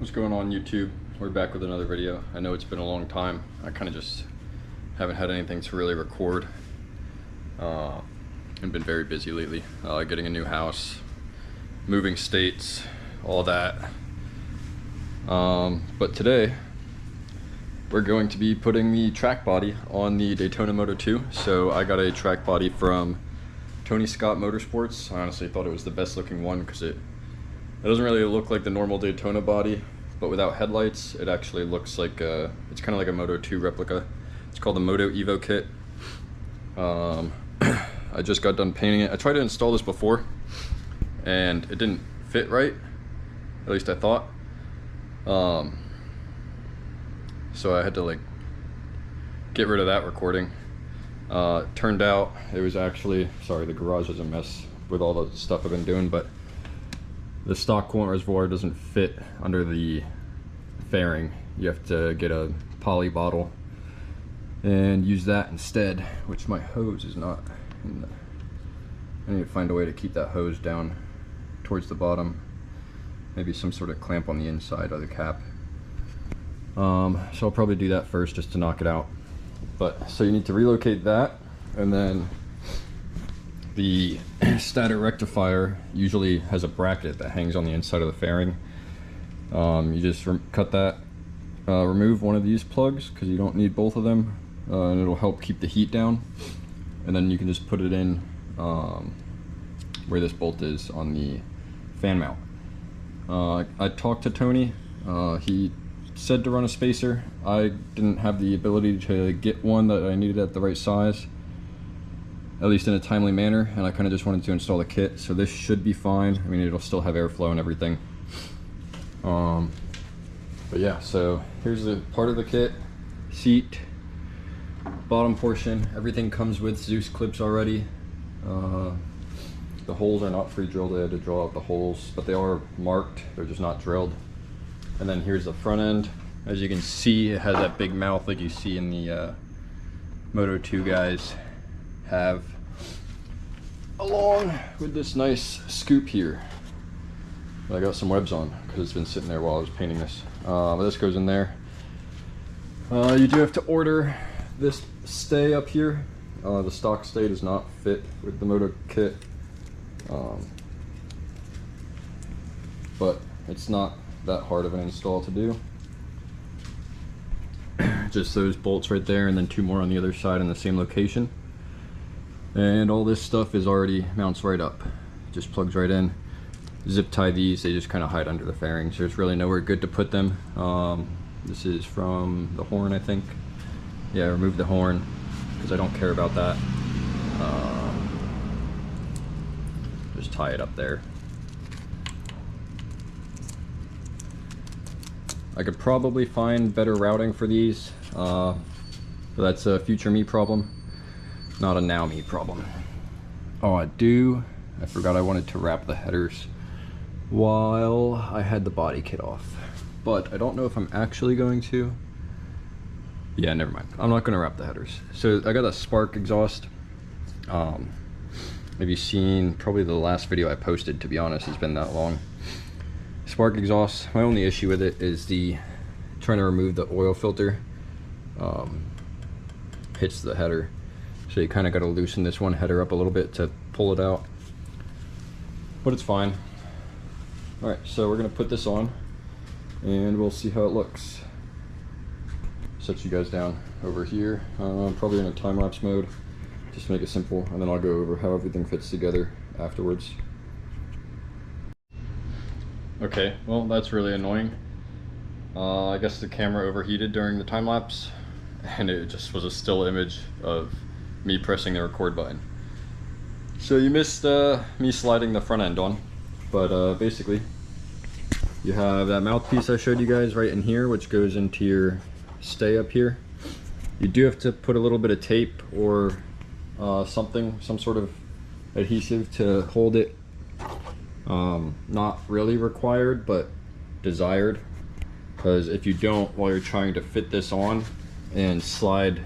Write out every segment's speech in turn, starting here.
What's going on, YouTube? We're back with another video. I know it's been a long time. I kind of just haven't had anything to really record. I've been very busy lately, getting a new house, moving states, all that. But today we're going to be putting the track body on the Daytona Moto2. So I got a track body from Motorsports. I honestly thought it was the best looking one because it doesn't really look like the normal Daytona body, but without headlights, it actually looks like it's kind of like a Moto2 replica. It's called the MOTO2 EVO kit. I just got done painting it. I tried to install this before, and it didn't fit right. At least I thought. So I had to like get rid of that recording. Turned out it was actually, sorry, the garage is a mess with all the stuff I've been doing, but the stock coolant reservoir doesn't fit under the fairing. You have to get a poly bottle and use that instead, which my hose is not in the, I need to find a way to keep that hose down towards the bottom. Maybe some sort of clamp on the inside of the cap. So I'll probably do that first just to knock it out. But so you need to relocate that, and then the stator rectifier usually has a bracket that hangs on the inside of the fairing. You just cut that, remove one of these plugs because you don't need both of them, and it'll help keep the heat down. And then you can just put it in where this bolt is on the fan mount. I talked to Tony. He said to run a spacer. I didn't have the ability to get one that I needed at the right size, at least in a timely manner, and I kind of just wanted to install the kit, so this should be fine. I mean, it'll still have airflow and everything. But yeah, so here's the part of the kit. Seat, bottom portion, everything comes with Zeus clips already. The holes are not pre-drilled. I had to draw out the holes, but they are marked, they're just not drilled. And then here's the front end. As you can see, it has that big mouth like you see in the Moto2 guys have, along with this nice scoop here that I got some webs on because it's been sitting there while I was painting this. But this goes in there. You do have to order this stay up here. The stock stay does not fit with the Moto kit, but it's not that hard of an install to do. Just those bolts right there, and then two more on the other side in the same location. And all this stuff is already mounts right up. Just plugs right in. Zip tie these, they just kind of hide under the fairings. There's really nowhere good to put them. This is from the horn, I think. Yeah, remove the horn because I don't care about that. Just tie it up there. I could probably find better routing for these, but that's a future me problem, not a now me problem. Oh, I forgot I wanted to wrap the headers while I had the body kit off, but I don't know if I'm actually going to. Yeah, never mind. I'm not going to wrap the headers. So I got a spark exhaust. Have you seen probably the last video I posted, to be honest, it's been that long. Spark exhaust. My only issue with it is the trying to remove the oil filter hits the header, so you kind of got to loosen this one header up a little bit to pull it out, but it's fine. All right, so we're gonna put this on and we'll see how it looks. Set you guys down over here, probably in a time-lapse mode, just to make it simple, and then I'll go over how everything fits together afterwards. Okay, well, that's really annoying. I guess the camera overheated during the time lapse, and it just was a still image of me pressing the record button. So you missed me sliding the front end on, but basically you have that mouthpiece I showed you guys right in here, which goes into your stay up here. You do have to put a little bit of tape or some sort of adhesive to hold it. Not really required, but desired, because if you don't, while you're trying to fit this on and slide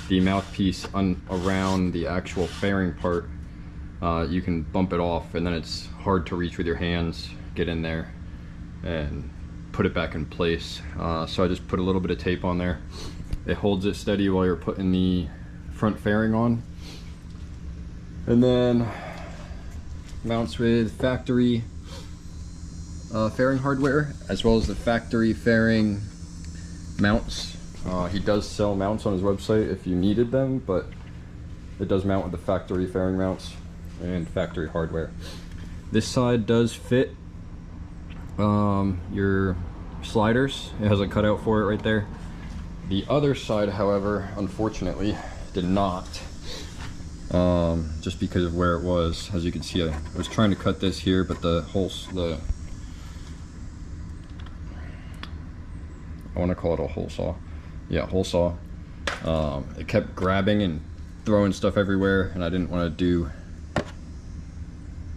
the mouthpiece around the actual fairing part, you can bump it off, and then it's hard to reach with your hands, get in there, and put it back in place. So I just put a little bit of tape on there. It holds it steady while you're putting the front fairing on. And then mounts with factory fairing hardware, as well as the factory fairing mounts. He does sell mounts on his website if you needed them, but it does mount with the factory fairing mounts and factory hardware. This side does fit your sliders. It has a cutout for it right there. The other side, however, unfortunately did not, just because of where it was. As you can see, I was trying to cut this here, but the I want to call it a hole saw. Yeah, hole saw. It kept grabbing and throwing stuff everywhere, and I didn't want to do,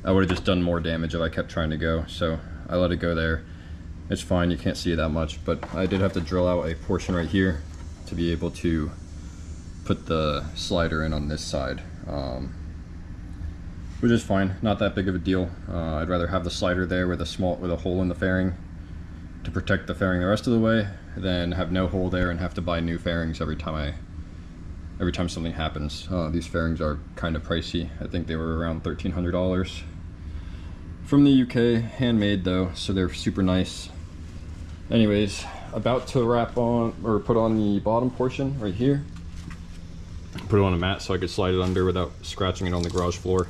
I would have just done more damage if I kept trying to go, so I let it go there. It's fine, you can't see it that much, but I did have to drill out a portion right here to be able to put the slider in on this side, which is fine, not that big of a deal. I'd rather have the slider there with a hole in the fairing to protect the fairing the rest of the way than have no hole there and have to buy new fairings every time something happens. These fairings are kind of pricey. I think they were around $1,300 from the UK, handmade though, so they're super nice. Anyways, about to wrap on or put on the bottom portion right here. Put it on a mat so I could slide it under without scratching it on the garage floor.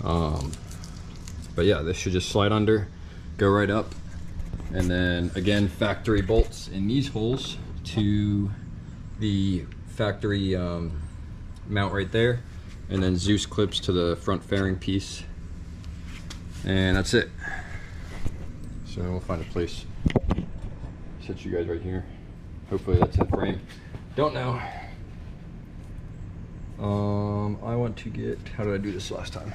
But yeah, this should just slide under, go right up, and then again factory bolts in these holes to the factory mount right there, and then Zeus clips to the front fairing piece, and that's it. So we'll find a place, set you guys right here. Hopefully that's in frame, don't know. I want to get, how did I do this last time?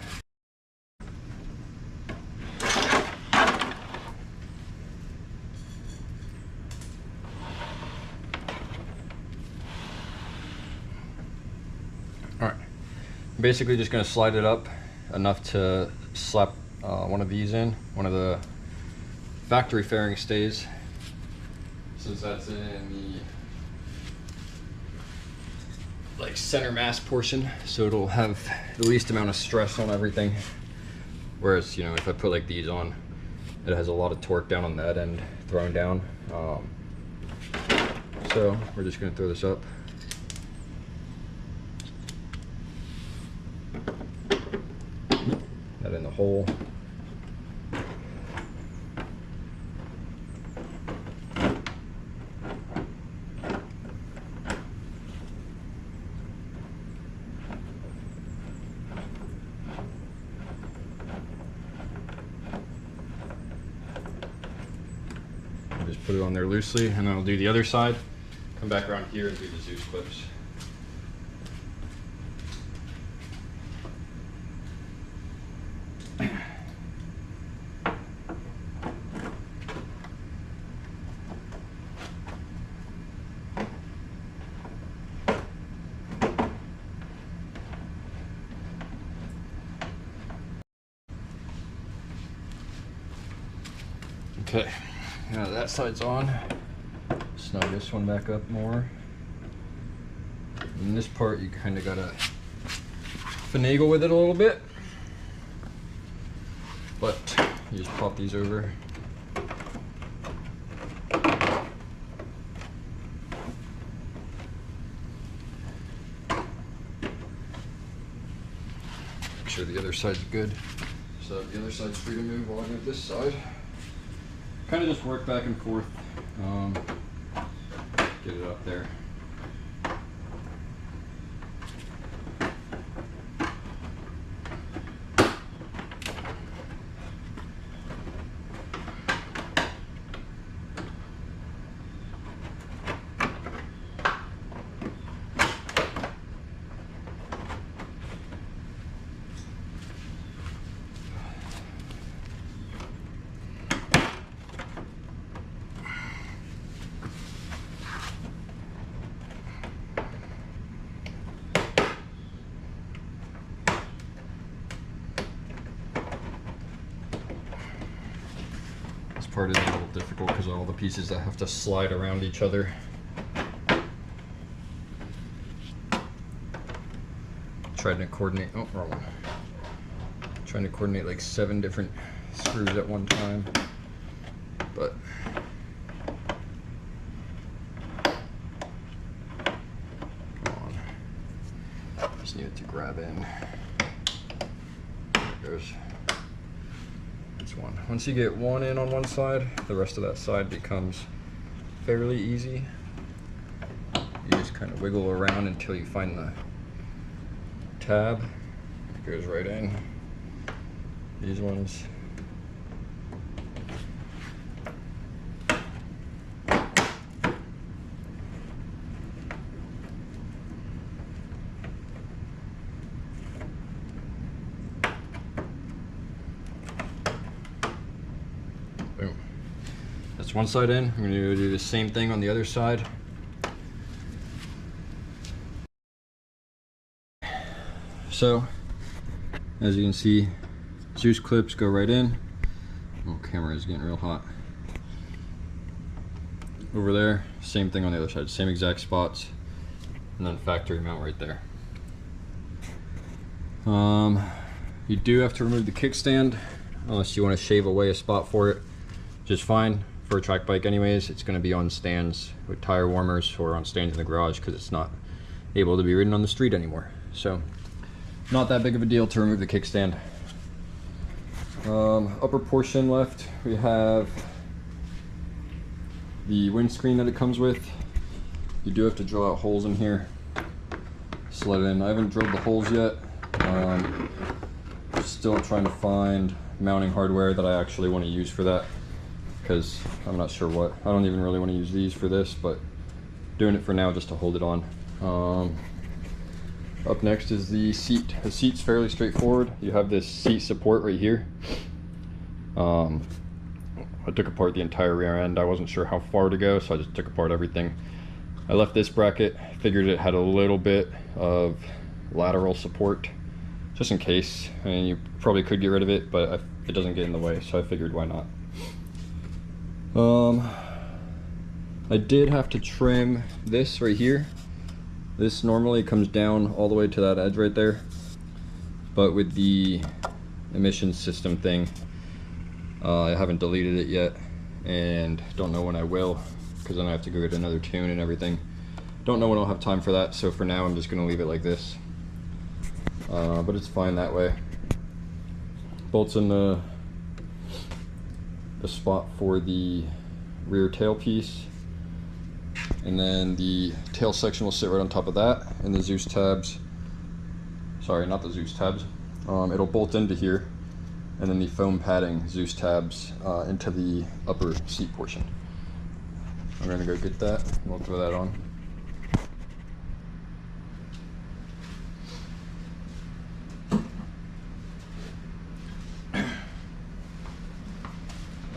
Alright, basically just going to slide it up enough to slap one of these in, one of the factory fairing stays, since that's in the center mass portion, so it'll have the least amount of stress on everything. Whereas, you know, if I put like these on, it has a lot of torque down on that end thrown down. So we're just going to throw this up. That in the hole. Just put it on there loosely, and then I'll do the other side. Come back around here and do the Zeus clips. Okay, now that side's on. Snug this one back up more. In this part, you kind of gotta finagle with it a little bit, but you just pop these over. Make sure the other side's good, so the other side's free to move while I move this side. Kind of just work back and forth, get it up there. part is a little difficult because of all the pieces that have to slide around each other. Trying to coordinate, oh, wrong one. Trying to coordinate like 7 different screws at one time, but come on. Just need it to grab in. There it goes. That's one. Once you get one in on one side, the rest of that side becomes fairly easy. You just kind of wiggle around until you find the tab. It goes right in. These ones. Boom. That's one side in. I'm going to do the same thing on the other side. So, as you can see, Zeus clips go right in. Oh, camera is getting real hot. Over there, same thing on the other side, same exact spots, and then factory mount right there. You do have to remove the kickstand unless you want to shave away a spot for it, which is fine for a track bike anyways. It's going to be on stands with tire warmers or on stands in the garage because it's not able to be ridden on the street anymore. So not that big of a deal to remove the kickstand. Upper portion left, we have the windscreen that it comes with. You do have to drill out holes in here, slide it in. I haven't drilled the holes yet. Still trying to find mounting hardware that I actually want to use for that, because I'm not sure what. I don't even really want to use these for this, but doing it for now just to hold it on. Up next is the seat. The seat's fairly straightforward. You have this seat support right here. I took apart the entire rear end. I wasn't sure how far to go, so I just took apart everything. I left this bracket, figured it had a little bit of lateral support, just in case. I mean, you probably could get rid of it, but it doesn't get in the way, so I figured why not. I did have to trim this right here. This normally comes down all the way to that edge right there, but with the emissions system thing, I haven't deleted it yet and don't know when I will, because then I have to go get another tune and everything. Don't know when I'll have time for that, so for now I'm just going to leave it like this. But it's fine that way. Bolts in the spot for the rear tail piece, and then the tail section will sit right on top of that, and the Zeus tabs, sorry, not the Zeus tabs, it'll bolt into here, and then the foam padding Zeus tabs into the upper seat portion. I'm gonna go get that, and we'll throw that on.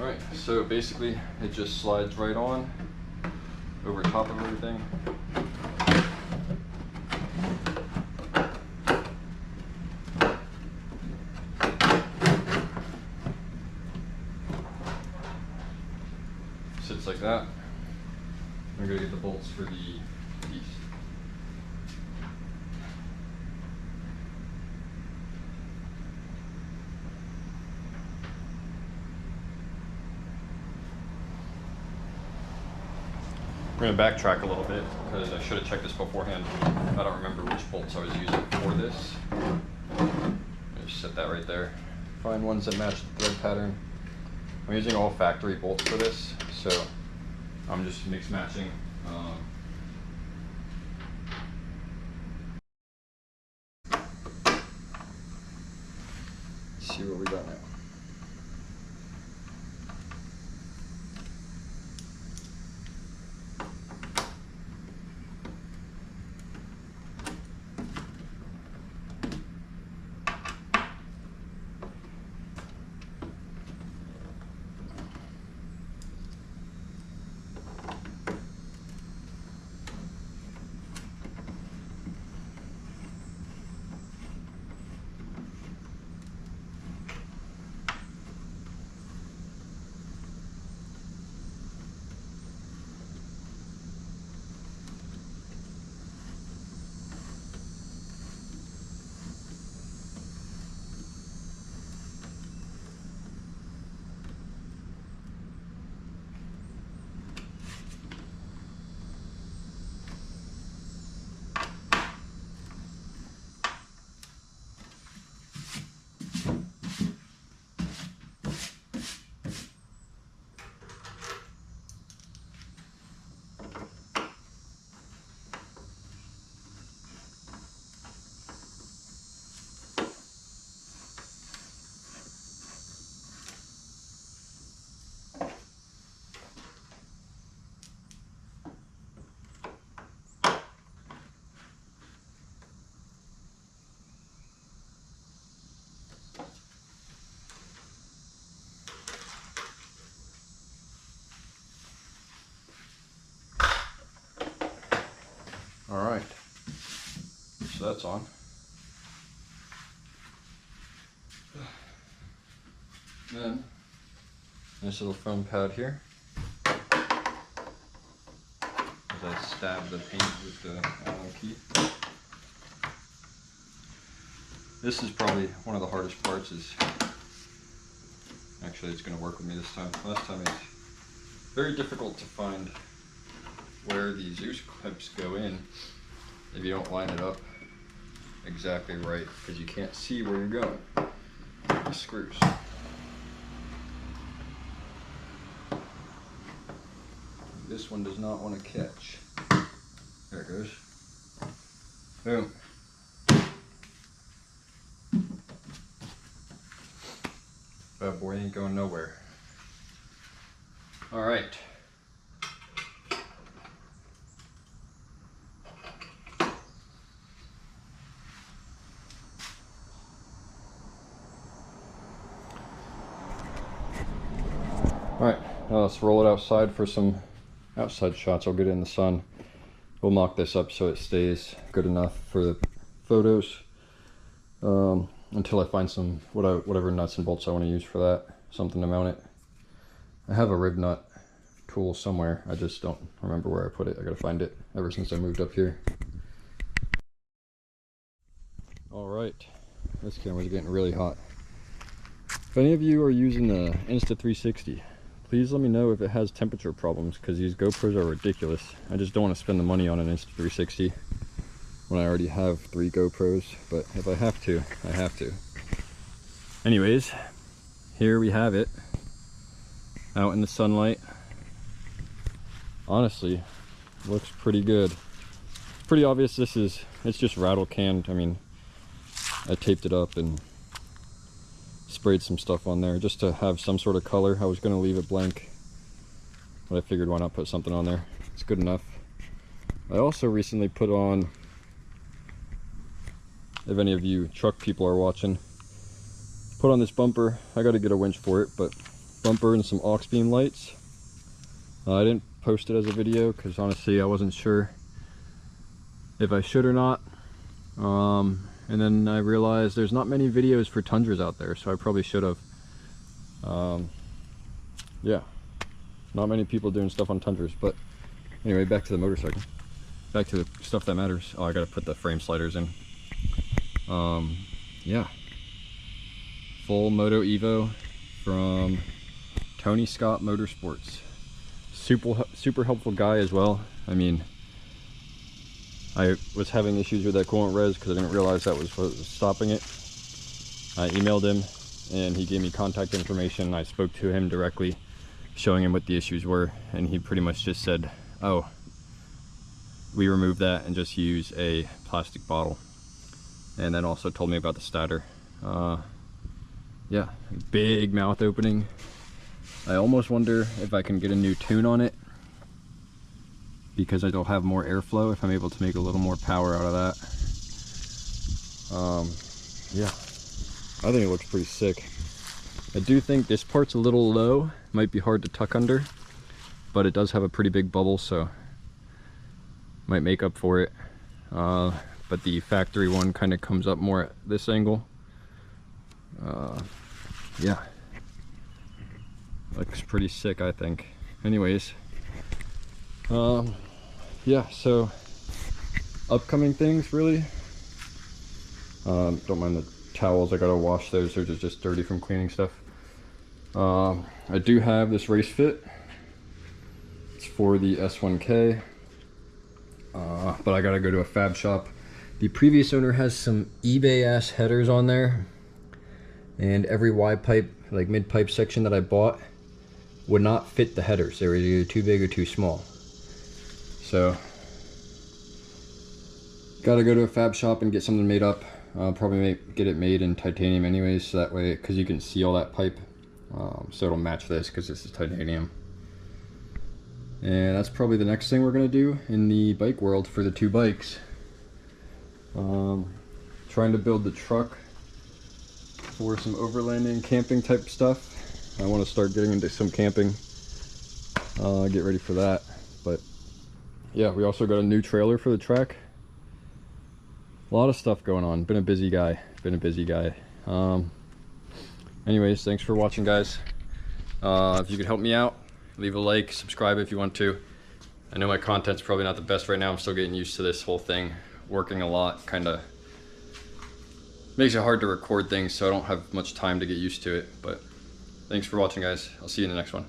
Alright, so basically it just slides right on over top of everything. Sits like that. I'm gonna get the bolts for the piece. We're going to backtrack a little bit because I should have checked this beforehand. I don't remember which bolts I was using for this. Just set that right there. Find ones that match the thread pattern. I'm using all factory bolts for this, so I'm just mix matching. Let's see what we got now. All right, so that's on. Then nice little foam pad here. As I stab the paint with the Allen key. This is probably one of the hardest parts. Actually, it's going to work with me this time. Last time it's very difficult to find where the Zeus clips go in if you don't line it up exactly right, because you can't see where you're going. The screws. This one does not want to catch. There it goes. Boom. Bad boy ain't going nowhere. All right. All right, now let's roll it outside for some outside shots. I'll get it in the sun. We'll mock this up so it stays good enough for the photos until I find some whatever nuts and bolts I want to use for that, something to mount it. I have a rib nut tool somewhere. I just don't remember where I put it. I gotta find it ever since I moved up here. All right, this camera's getting really hot. If any of you are using the Insta360, please let me know if it has temperature problems, because these GoPros are ridiculous. I just don't want to spend the money on an Insta360 when I already have 3 GoPros, but if I have to, I have to. Anyways, here we have it, out in the sunlight. Honestly, looks pretty good. Pretty obvious it's just rattle canned. I mean, I taped it up and sprayed some stuff on there just to have some sort of color. I was going to leave it blank, but I figured why not put something on there. It's good enough. I also recently put on, if any of you truck people are watching, put on this bumper. I got to get a winch for it, but bumper and some aux beam lights. I didn't post it as a video because honestly I wasn't sure if I should or not. And then I realized there's not many videos for Tundras out there, so I probably should have. Yeah, not many people doing stuff on Tundras. But anyway, back to the motorcycle. Back to the stuff that matters. Oh, I gotta put the frame sliders in. Yeah. Full MOTO2 EVO from tonyscottmotorsports. Super helpful guy as well. I mean, I was having issues with that coolant res because I didn't realize that was what was stopping it. I emailed him and he gave me contact information. I spoke to him directly, showing him what the issues were, and he pretty much just said, oh, we remove that and just use a plastic bottle. And then also told me about the stator. Yeah, big mouth opening. I almost wonder if I can get a new tune on it, because it'll have more airflow if I'm able to make a little more power out of that. Yeah, I think it looks pretty sick. I do think this part's a little low, might be hard to tuck under, but it does have a pretty big bubble, so might make up for it. But the factory one kind of comes up more at this angle. Yeah, looks pretty sick, I think. Anyways, yeah, so upcoming things really. Don't mind the towels, I gotta wash those, they're just dirty from cleaning stuff. I do have this race fit. It's for the S1K, but I gotta go to a fab shop. The previous owner has some eBay ass headers on there, and every Y pipe, like mid pipe section that I bought, would not fit the headers. They were either too big or too small. So gotta go to a fab shop and get something made up. Probably get it made in titanium anyways, so that way, because you can see all that pipe, so it'll match this because this is titanium. And that's probably the next thing we're gonna do in the bike world for the 2 bikes. Trying to build the truck for some overlanding camping type stuff. I want to start getting into some camping, get ready for that. But yeah, we also got a new trailer for the track. A lot of stuff going on. Been a busy guy. Anyways, thanks for watching, guys. If you could help me out, leave a like, subscribe if you want to. I know my content's probably not the best right now. I'm still getting used to this whole thing. Working a lot kind of makes it hard to record things, so I don't have much time to get used to it. But thanks for watching, guys. I'll see you in the next one.